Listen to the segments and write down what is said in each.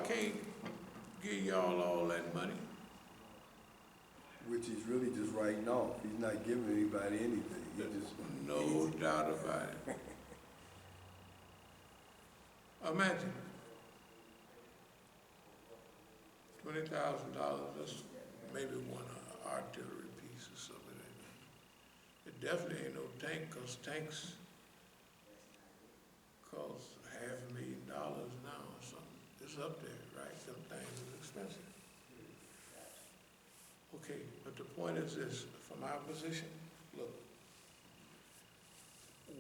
can't give y'all all that money. Which he's really just writing off. He's not giving anybody anything. He just No doubt about it. Imagine $20,000. That's maybe one artillery piece or something. It definitely ain't no tank, cause tanks cost $500,000 now or something. It's up there, right? Some things are expensive. Okay, but the point is this: from our position, look,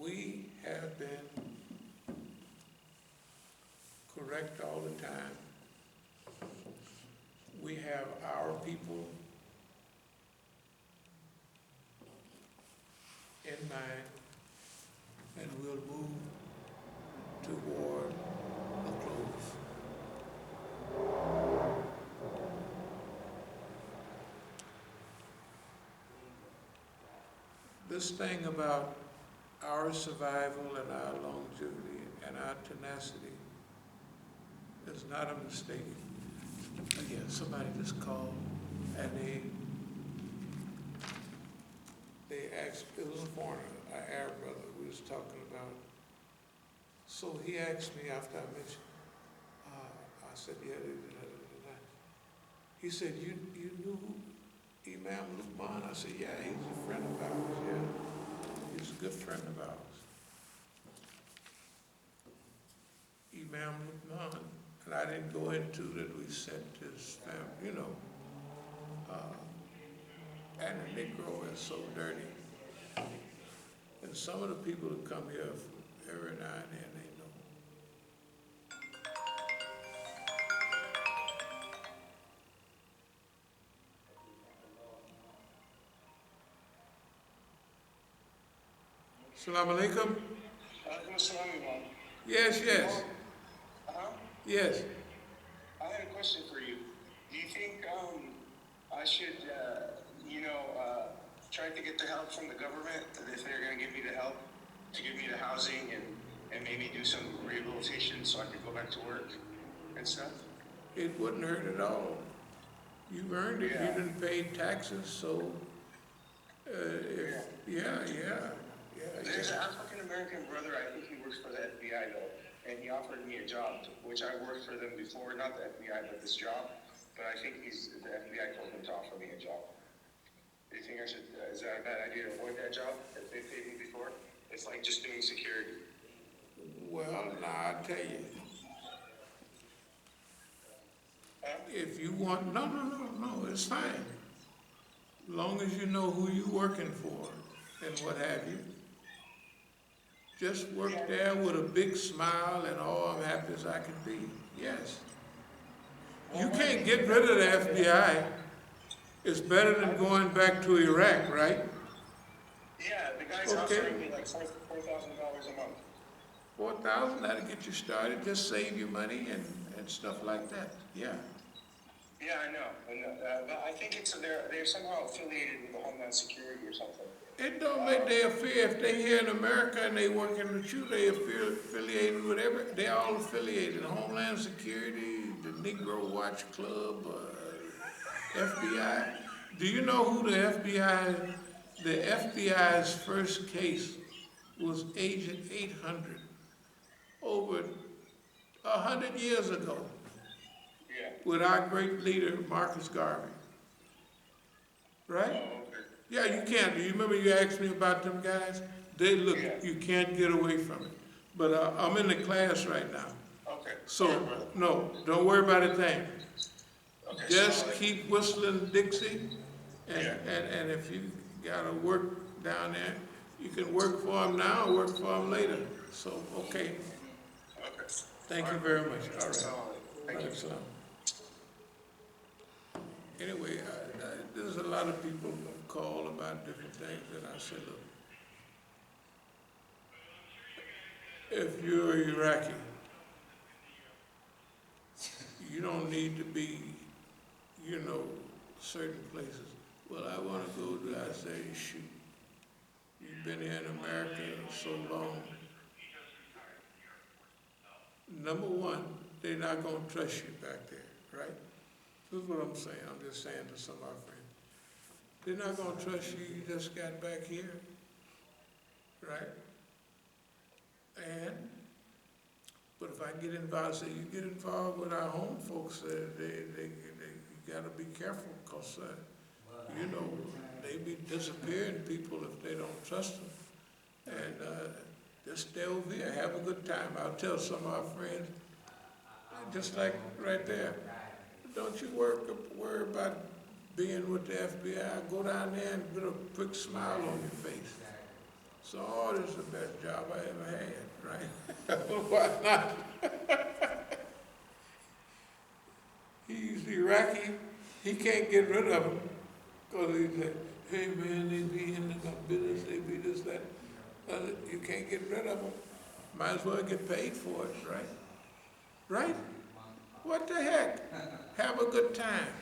we have been correct all the time. We have our people in mind, and we'll move toward a close. This thing about our survival and our longevity and our tenacity is not a mistake. Again, somebody just called and they asked, it was a foreigner, an Arab brother we was talking about. So he asked me after I mentioned, I said, yeah, he said, you knew Imam Lukman? I said, yeah, he's a friend of ours, yeah. He's a good friend of ours. Imam Lukman, and I didn't go into that we sent his family, you know, and the Negro is so dirty. And some of the people who come here every now and then, they know. Assalamu alaikum. Imam. Yes, yes. Yes. I had a question for you. Do you think I should, try to get the help from the government, if they're going to give me the help, to give me the housing and maybe do some rehabilitation so I could go back to work and stuff? It wouldn't hurt at all. You've earned it. Yeah. You didn't pay taxes, so yeah. There's an African-American brother, I think he works for the FBI though, and he offered me a job, which I worked for them before, not the FBI, but this job. But I think the FBI told him to offer me a job. Do you think I should, is that a bad idea to avoid that job if they paid me before? It's like just doing security. Well, now I tell you, if you want, no, it's fine. As long as you know who you're working for and what have you. Just work there with a big smile and I'm happy as I can be. Yes. You can't get rid of the FBI. It's better than going back to Iraq, right? Yeah, the guy's offering me like $4,000 a month. 4,000, that'll get you started. Just save your money and stuff like that. Yeah. Yeah, I know. But I think they're somehow affiliated with the Homeland Security or something. It don't make they affiliate. If they here in America and they working with you, they affiliated with they all affiliated. Homeland Security, the Negro Watch Club, FBI. Do you know who the FBI's first case was Agent 800 over 100 years ago with our great leader, Marcus Garvey. Right? Oh, okay. Yeah, you can't. Do you remember you asked me about them guys? They look, you can't get away from it. But I'm in the class right now. Okay. So, no, don't worry about a thing. Okay, Just keep whistling Dixie, and if you gotta work down there, you can work for them now or work for them later. So, okay. Okay. Thank you very much. All right. Thank you. Salam. Anyway, there's a lot of people who call about different things, and I said, look, if you're Iraqi, you don't need to be, certain places. Well, I want to go to, I say, shoot, you've been here in America so long. Number one, they're not gonna trust you back there, right? This is what I'm saying. I'm just saying to some of our friends. They're not gonna trust you. You just got back here, right? But if I get involved, say you get involved with our home folks, you gotta be careful, cause you know they be disappearing people if they don't trust them. And just stay over here, have a good time. I'll tell some of our friends, just like right there, don't you worry about being with the FBI. Go down there and get a quick smile on your face. So, oh, this is the best job I ever had, right? Why not? He's Iraqi. He can't get rid of him because he said, hey man, they be in the business, they be this, that. You can't get rid of them. Might as well get paid for it, right? Right? What the heck? Have a good time.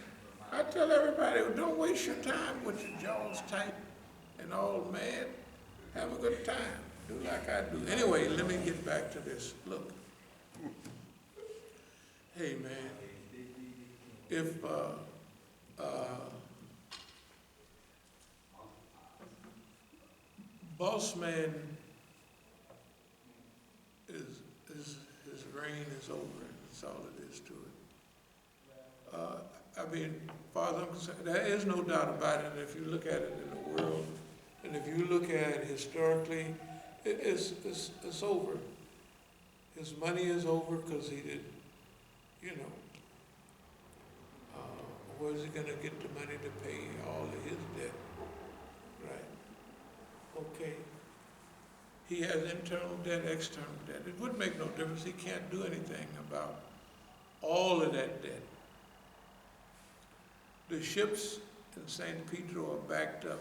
I tell everybody, don't waste your time with your jaws tight and all mad. Have a good time. Do like I do. Anyway, let me get back to this. Look. Hey man, if boss man his reign is over. That's all it is to it. I mean, far as I'm concerned, there is no doubt about it. If you look at it in the world, and if you look at it historically, it's over. His money is over because he did, you know. Where's he gonna get the money to pay all of his debt? Right. Okay. He has internal debt, external debt. It would make no difference. He can't do anything about all of that debt. The ships in St. Pedro are backed up,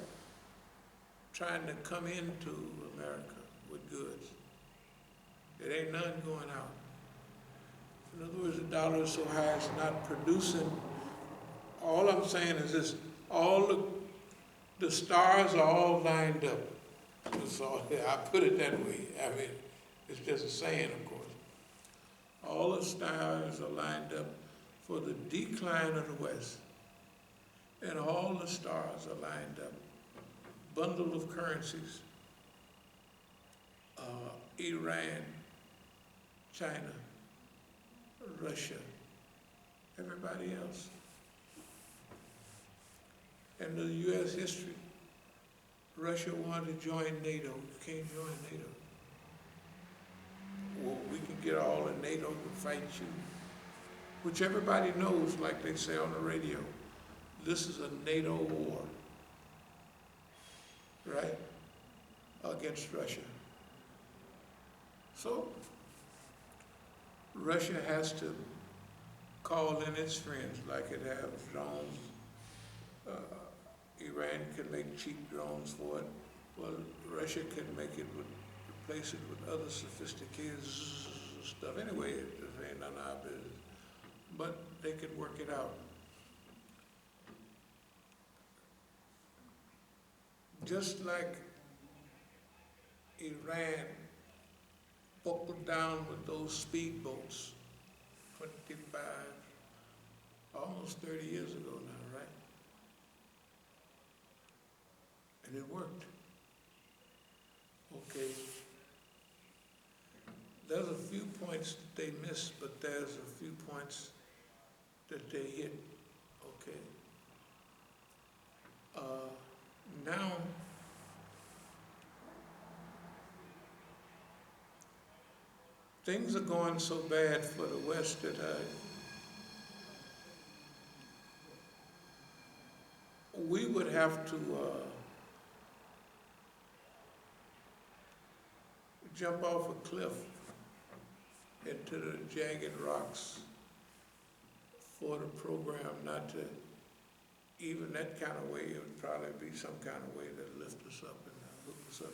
trying to come into America with goods. There ain't none going out. In other words, the dollar is so high it's not producing. All I'm saying is this, all the stars are all lined up. That's all, I put it that way. I mean, it's just a saying, of course. All the stars are lined up for the decline of the West. And all the stars are lined up. Bundle of currencies. Iran, China, Russia, everybody else. And the U.S. history, Russia wanted to join NATO. You can't join NATO. Well, we can get all of NATO to fight you, which everybody knows, like they say on the radio. This is a NATO war, right, against Russia. So, Russia has to call in its friends, like it has drones. Iran can make cheap drones for it. Well, Russia can make it replace it with other sophisticated stuff. Anyway, it ain't none of our business. But they could work it out. Just like Iran buckled down with those speedboats 25, almost 30 years ago now, right? And it worked. Okay. There's a few points that they missed, but there's a few points that they hit. Okay. Now, things are going so bad for the West that we would have to jump off a cliff into the jagged rocks for the program not to, even that kind of way, it would probably be some kind of way that lift us up and hook us up.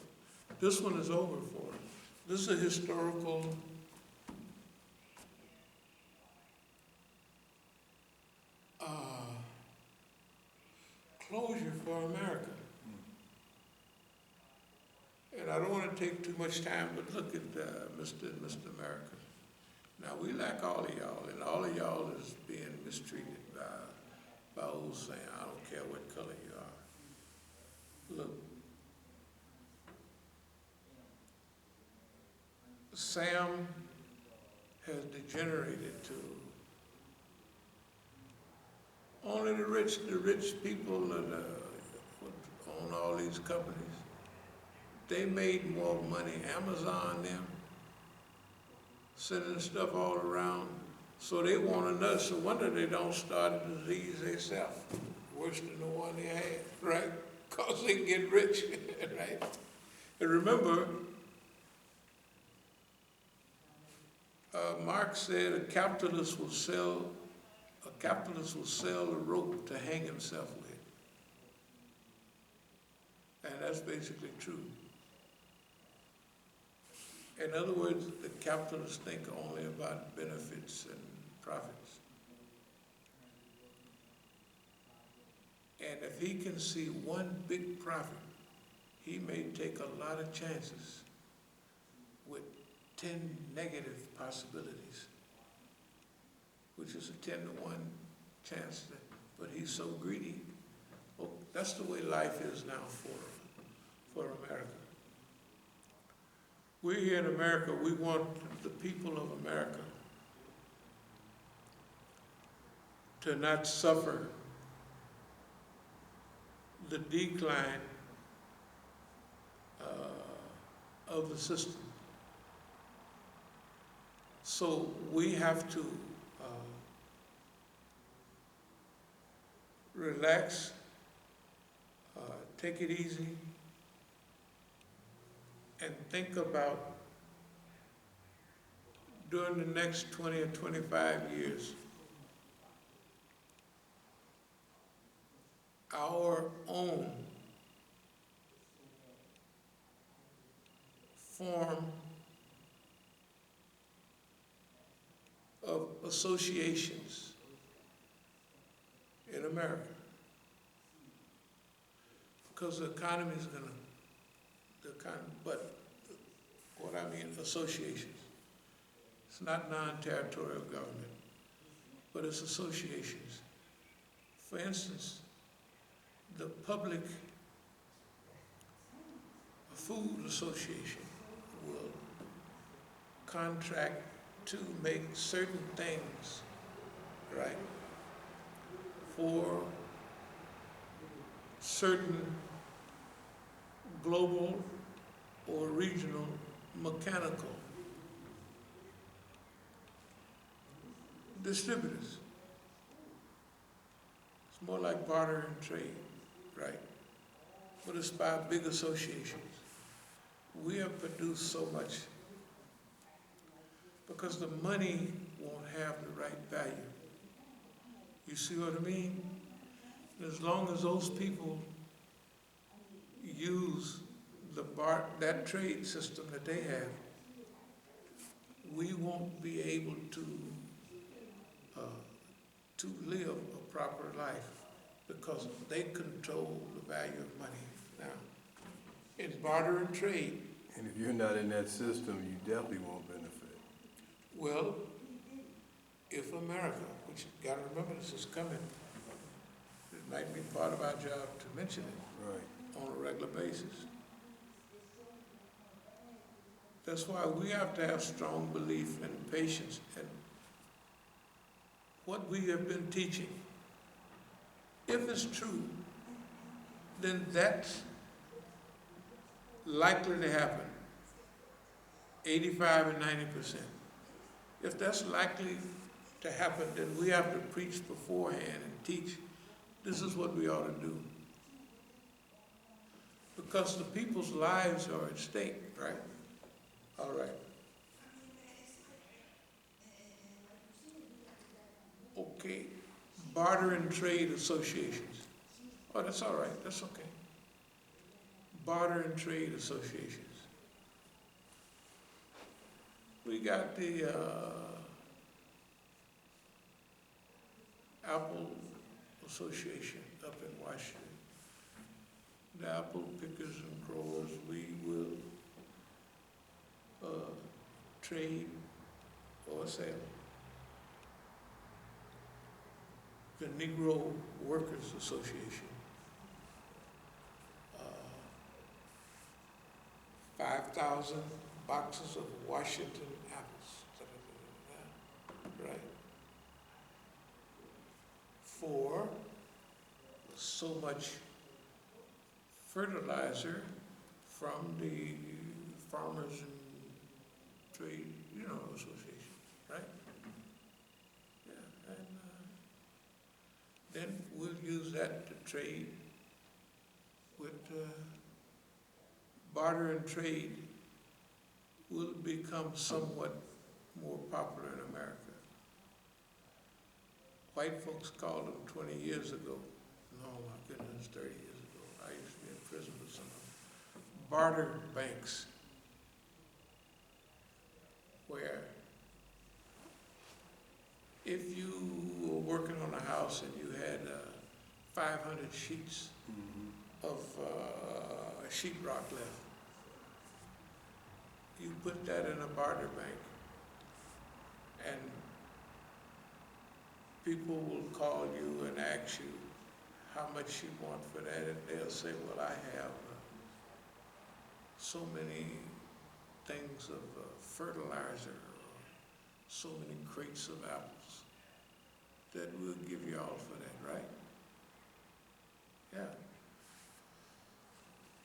This one is over for us. This is a historical closure for America. And I don't want to take too much time, but look at Mr. America. Now, we like all of y'all, and all of y'all is being mistreated by old Sam. I don't care what color you are. Look, Sam has degenerated to only the rich people that own all these companies. They made more money, Amazon them, sending stuff all around. So they want another, so wonder they don't start a disease themselves, worse than the one they had, right? Because they get rich, right? And remember, Marx said a capitalist will sell a rope to hang himself with. And that's basically true. In other words, the capitalists think only about benefits and profits. And if he can see one big profit, he may take a lot of chances with 10 negative possibilities, which is a 10 to 1 chance, but he's so greedy. Oh, that's the way life is now for America. We here in America, we want the people of America to not suffer the decline of the system. So we have to relax, take it easy, and think about during the next 20 or 25 years, our own form of associations in America. Because the economy is going to, but what I mean, associations. It's not non-territorial government, but it's associations. For instance, the Public Food Association will contract to make certain things, right, for certain global or regional mechanical distributors. It's more like barter and trade, right? But it's by big associations. We have produced so much because the money won't have the right value. You see what I mean? As long as those people use that trade system that they have, we won't be able to live a proper life because they control the value of money. Now, in barter and trade. And if you're not in that system, you definitely won't benefit. Well, if America, which you gotta remember this is coming, it might be part of our job to mention it. Right. On a regular basis. That's why we have to have strong belief and patience in what we have been teaching. If it's true, then that's likely to happen, 85 and 90%. If that's likely to happen, then we have to preach beforehand and teach, this is what we ought to do. Because the people's lives are at stake, right? All right. Okay, barter and trade associations. Oh, that's all right, that's okay. Barter and trade associations. We got the Apple Association up in Washington. The apple pickers and growers, we will trade or Salem. The Negro Workers Association. 5,000 boxes of Washington apples. Right? For so much fertilizer from the Farmers and Trade, Association, right? Yeah, and then we'll use that to trade with barter and trade will become somewhat more popular in America. White folks called them 20 years ago. No, my goodness, 30 years ago. I used to be in prison with some of them. Barter banks, where if you were working on a house and you had 500 sheets of sheetrock left, you put that in a barter bank, and people will call you and ask you how much you want for that, and they'll say, well, I have so many things of fertilizer, or so many crates of apples, that we'll give you all for that, right? Yeah.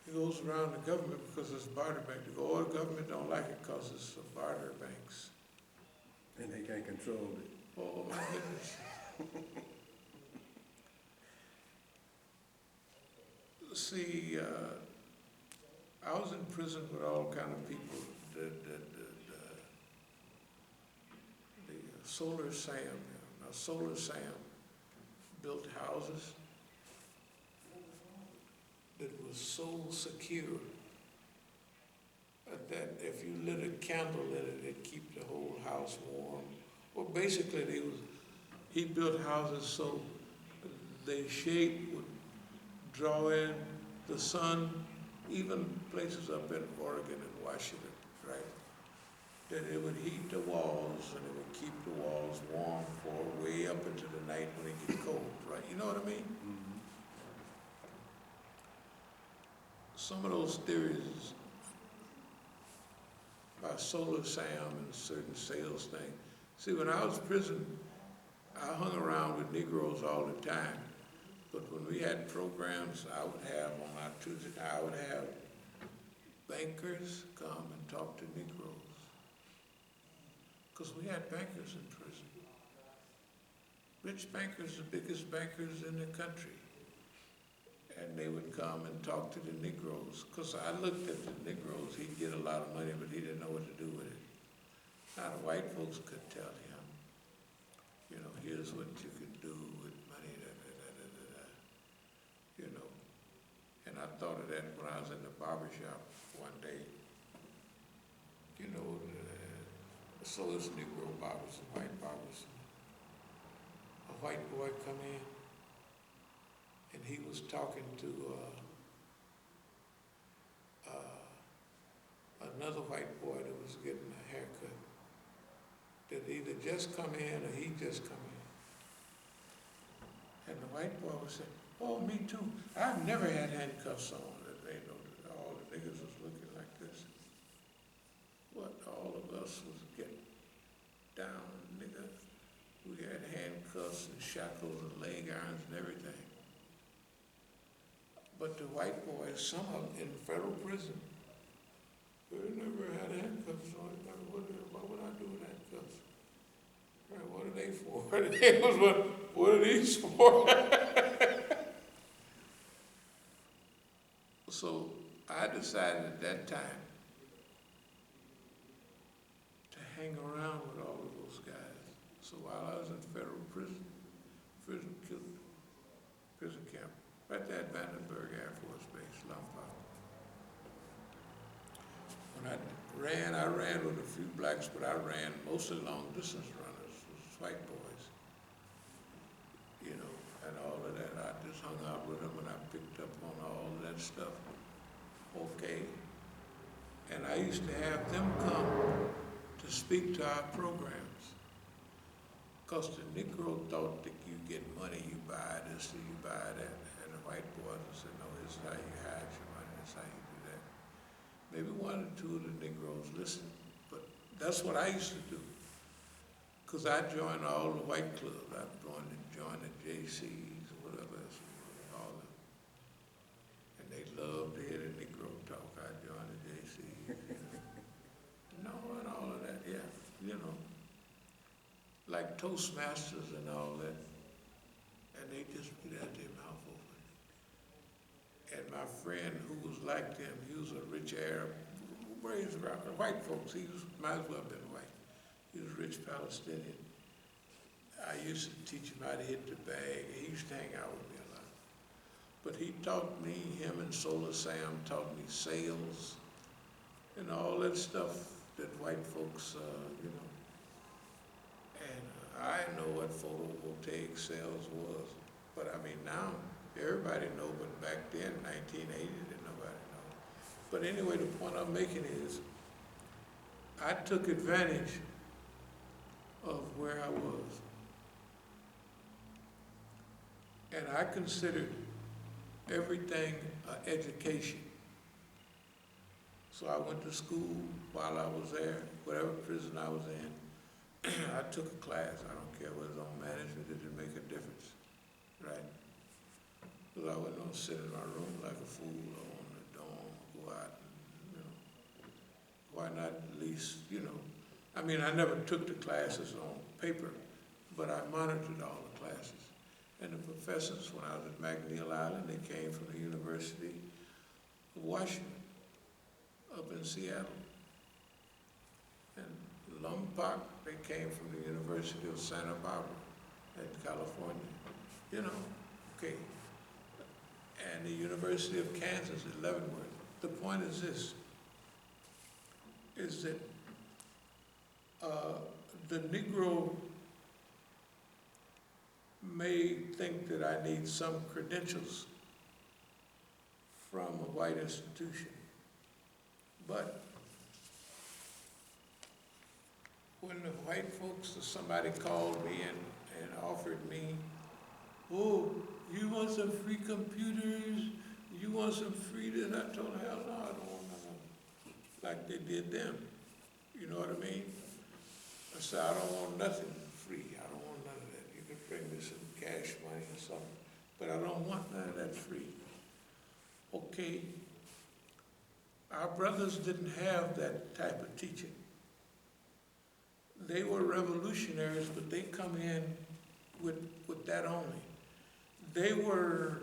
It goes around the government because it's barter bank. They go, oh, the government don't like it because it's a barter banks. And they can't control it. Oh, my goodness. See, I was in prison with all kind of people. The Solar Sam. Now, Solar Sam built houses that was so secure that if you lit a candle in it, it'd keep the whole house warm. Well, basically, he built houses so the shade would draw in the sun, even places up in Oregon and Washington, right? That it would heat the walls and it would keep the walls warm for way up into the night when it gets cold, right? You know what I mean? Mm-hmm. Some of those theories by Solar Sam and certain sales things. See, when I was in prison, I hung around with Negroes all the time. But when we had programs, I would have on our Tuesday, I would have bankers come and talk to Negroes. Because we had bankers in prison. Rich bankers, the biggest bankers in the country. And they would come and talk to the Negroes. Because I looked at the Negroes, he'd get a lot of money, but he didn't know what to do with it. Now the white folks could tell him, here's what you could do with money, And I thought of that when I was in the barber shop one day. So it's Negro barbers and white barbers. A white boy come in, and he was talking to another white boy that was getting a haircut, that either just come in or he just come in. And the white boy was saying, oh, me too. I've never had handcuffs on. They know that all the niggas was looking like this. What all of us was getting down, nigga. We had handcuffs and shackles and leg irons and everything. But the white boys, some of them in federal prison, they never had handcuffs on. What would I do with handcuffs? Right, what are they for? What are these for? So I decided at that time to hang around with all of those guys. So while I was in federal prison camp, right there at Vandenberg Air Force Base, Lompoc. When I ran with a few blacks, but I ran mostly long distance runners, was white boys. And all of that. I just hung out with them and I picked up on all of that stuff. Okay. And I used to have them come to speak to our programs. 'cause the Negro thought that you get money, you buy this or you buy that. And the white boys would say, no, this is how you hide your money, this is how you do that. Maybe one or two of the Negroes listened, but that's what I used to do. 'Cause I joined all the white clubs. I joined the JCs, whatever else, all of them. And they loved to hear the Negro talk. I joined the JCs, and all of that, yeah, like Toastmasters and all that. And they just be out their mouth open. And my friend who was like them, he was a rich Arab, raised around white folks. Might as well have been white. He was a rich Palestinian. I used to teach him how to hit the bag. He used to hang out with me a lot. But he taught me, him and Solar Sam taught me sales and all that stuff that white folks, And I know what photovoltaic sales was. But I mean, now everybody know, but back then, 1980, didn't nobody know. But anyway, the point I'm making is, I took advantage of where I was. And I considered everything an education. So I went to school while I was there, whatever prison I was in. I took a class. I don't care whether it was on management, it didn't make a difference, right? Because I wasn't gonna sit in my room like a fool or on the dorm, go out and, why not at least, I mean, I never took the classes on paper, but I monitored all the classes. And the professors, when I was at McNeil Island, they came from the University of Washington, up in Seattle. And Lompoc, they came from the University of Santa Barbara in California, okay. And the University of Kansas at Leavenworth. The point is this, is that the Negro may think that I need some credentials from a white institution, but when the white folks or somebody called me and offered me, oh, you want some free computers? You want some free this? I told them, hell no, I don't want nothing like they did them. You know what I mean? I said, I don't want nothing free. I don't want none of that. You can bring me some cash money or something, but I don't want none of that free. Okay, our brothers didn't have that type of teaching. They were revolutionaries, but they come in with that only. They were